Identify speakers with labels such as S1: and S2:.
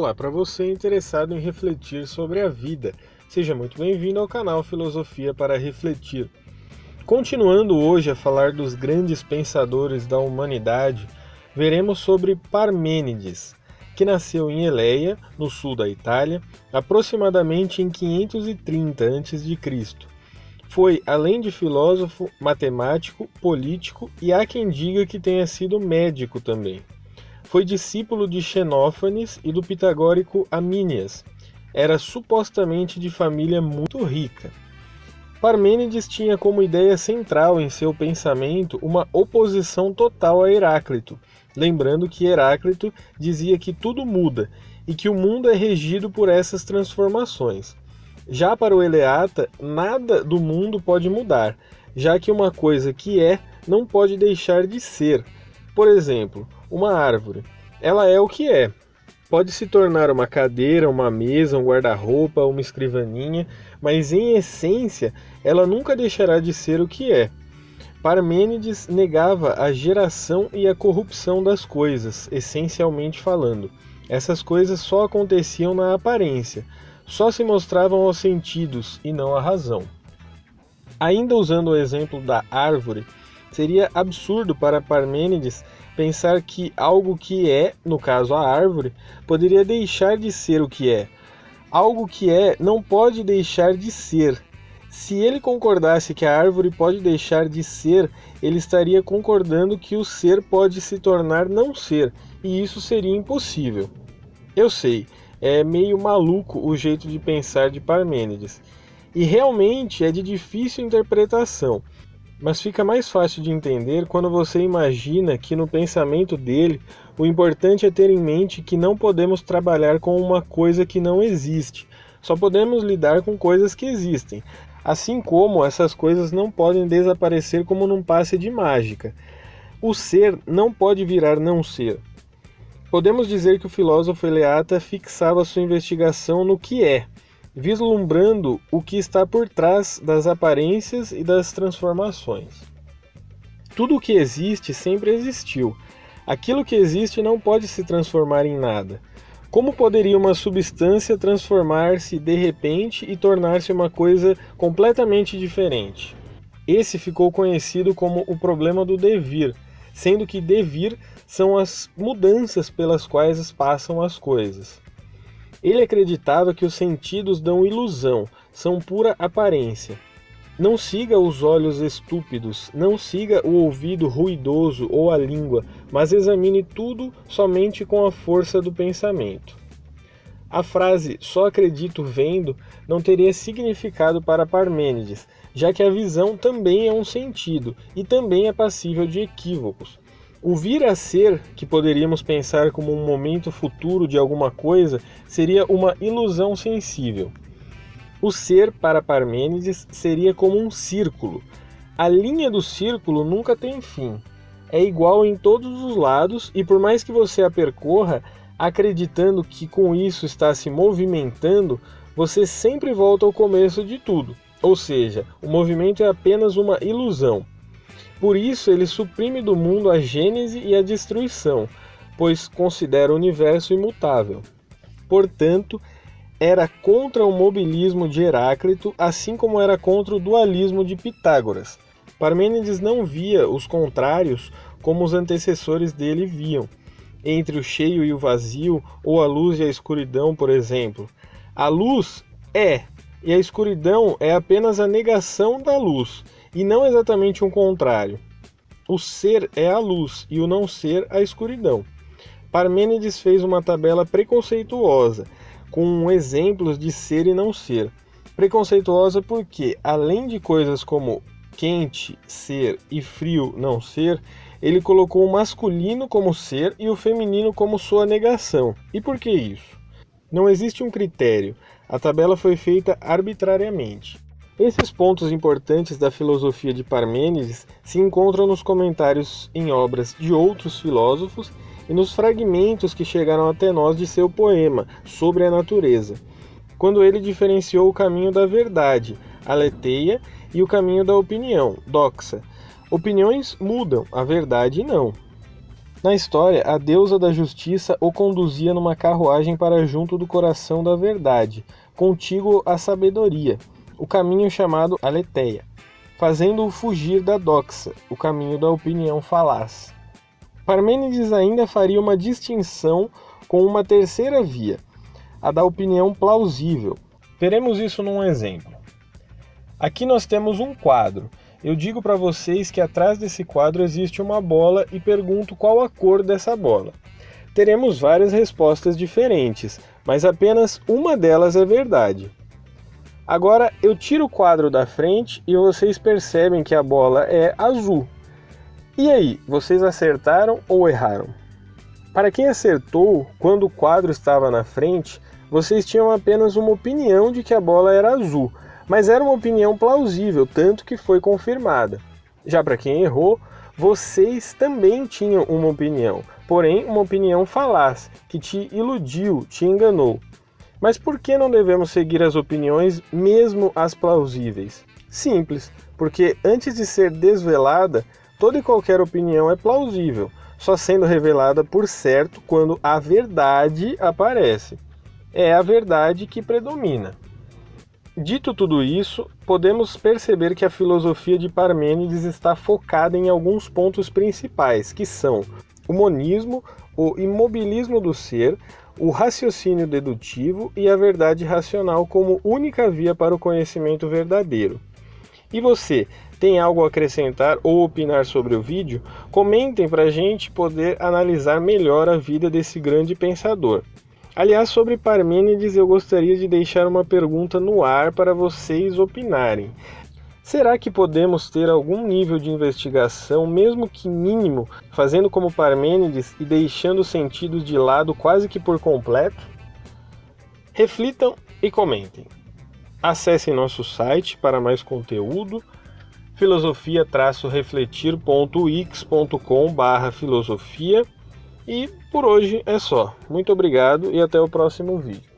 S1: Olá para você interessado em refletir sobre a vida. Seja muito bem-vindo ao canal Filosofia para Refletir. Continuando hoje a falar dos grandes pensadores da humanidade, veremos sobre Parmênides, que nasceu em Eleia, no sul da Itália, aproximadamente em 530 a.C. Foi, além de filósofo, matemático, político e há quem diga que tenha sido médico também. Foi discípulo de Xenófanes e do pitagórico Amínias. Era supostamente de família muito rica. Parmênides tinha como ideia central em seu pensamento uma oposição total a Heráclito, lembrando que Heráclito dizia que tudo muda e que o mundo é regido por essas transformações. Já para o Eleata, nada do mundo pode mudar, já que uma coisa que é não pode deixar de ser. Por exemplo, uma árvore. Ela é o que é. Pode se tornar uma cadeira, uma mesa, um guarda-roupa, uma escrivaninha, mas em essência ela nunca deixará de ser o que é. Parmênides negava a geração e a corrupção das coisas, essencialmente falando. Essas coisas só aconteciam na aparência, só se mostravam aos sentidos e não à razão. Ainda usando o exemplo da árvore, seria absurdo para Parmênides pensar que algo que é, no caso a árvore, poderia deixar de ser o que é. Algo que é não pode deixar de ser. Se ele concordasse que a árvore pode deixar de ser, ele estaria concordando que o ser pode se tornar não ser, e isso seria impossível. Eu sei, é meio maluco o jeito de pensar de Parmênides, e realmente é de difícil interpretação. Mas fica mais fácil de entender quando você imagina que no pensamento dele, o importante é ter em mente que não podemos trabalhar com uma coisa que não existe, só podemos lidar com coisas que existem, assim como essas coisas não podem desaparecer como num passe de mágica. O ser não pode virar não ser. Podemos dizer que o filósofo Eleata fixava sua investigação no que é, vislumbrando o que está por trás das aparências e das transformações. Tudo o que existe sempre existiu. Aquilo que existe não pode se transformar em nada. Como poderia uma substância transformar-se de repente e tornar-se uma coisa completamente diferente? Esse ficou conhecido como o problema do devir, sendo que devir são as mudanças pelas quais passam as coisas. Ele acreditava que os sentidos dão ilusão, são pura aparência. Não siga os olhos estúpidos, não siga o ouvido ruidoso ou a língua, mas examine tudo somente com a força do pensamento. A frase "só acredito vendo" não teria significado para Parmênides, já que a visão também é um sentido e também é passível de equívocos. O vir a ser, que poderíamos pensar como um momento futuro de alguma coisa, seria uma ilusão sensível. O ser, para Parmênides, seria como um círculo. A linha do círculo nunca tem fim. É igual em todos os lados e por mais que você a percorra, acreditando que com isso está se movimentando, você sempre volta ao começo de tudo. Ou seja, o movimento é apenas uma ilusão. Por isso, ele suprime do mundo a gênese e a destruição, pois considera o universo imutável. Portanto, era contra o mobilismo de Heráclito, assim como era contra o dualismo de Pitágoras. Parmênides não via os contrários como os antecessores dele viam, entre o cheio e o vazio, ou a luz e a escuridão, por exemplo. A luz é, e a escuridão é apenas a negação da luz, e não exatamente um contrário. O ser é a luz e o não ser a escuridão. Parmênides fez uma tabela preconceituosa, com exemplos de ser e não ser. Preconceituosa porque, além de coisas como quente, ser e frio, não ser, ele colocou o masculino como ser e o feminino como sua negação. E por que isso? Não existe um critério. A tabela foi feita arbitrariamente. Esses pontos importantes da filosofia de Parmênides se encontram nos comentários em obras de outros filósofos e nos fragmentos que chegaram até nós de seu poema Sobre a Natureza, quando ele diferenciou o caminho da verdade, aletheia, e o caminho da opinião, doxa. Opiniões mudam, a verdade não. Na história, a deusa da justiça o conduzia numa carruagem para junto do coração da verdade, contíguo à sabedoria, o caminho chamado Aletheia, fazendo-o fugir da doxa, o caminho da opinião falaz. Parmênides ainda faria uma distinção com uma terceira via, a da opinião plausível. Veremos isso num exemplo. Aqui nós temos um quadro. Eu digo para vocês que atrás desse quadro existe uma bola e pergunto qual a cor dessa bola. Teremos várias respostas diferentes, mas apenas uma delas é verdade. Agora eu tiro o quadro da frente e vocês percebem que a bola é azul. E aí, vocês acertaram ou erraram? Para quem acertou, quando o quadro estava na frente, vocês tinham apenas uma opinião de que a bola era azul, mas era uma opinião plausível, tanto que foi confirmada. Já para quem errou, vocês também tinham uma opinião, porém uma opinião falaz, que te iludiu, te enganou. Mas por que não devemos seguir as opiniões, mesmo as plausíveis? Simples, porque antes de ser desvelada, toda e qualquer opinião é plausível, só sendo revelada por certo quando a verdade aparece. É a verdade que predomina. Dito tudo isso, podemos perceber que a filosofia de Parmênides está focada em alguns pontos principais, que são o monismo, o imobilismo do ser, o raciocínio dedutivo e a verdade racional como única via para o conhecimento verdadeiro. E você, tem algo a acrescentar ou opinar sobre o vídeo? Comentem para a gente poder analisar melhor a vida desse grande pensador. Aliás, sobre Parmênides, eu gostaria de deixar uma pergunta no ar para vocês opinarem. Será que podemos ter algum nível de investigação, mesmo que mínimo, fazendo como Parmênides e deixando os sentidos de lado quase que por completo? Reflitam e comentem. Acessem nosso site para mais conteúdo, filosofia-refletir.wix.com/filosofia. E por hoje é só. Muito obrigado e até o próximo vídeo.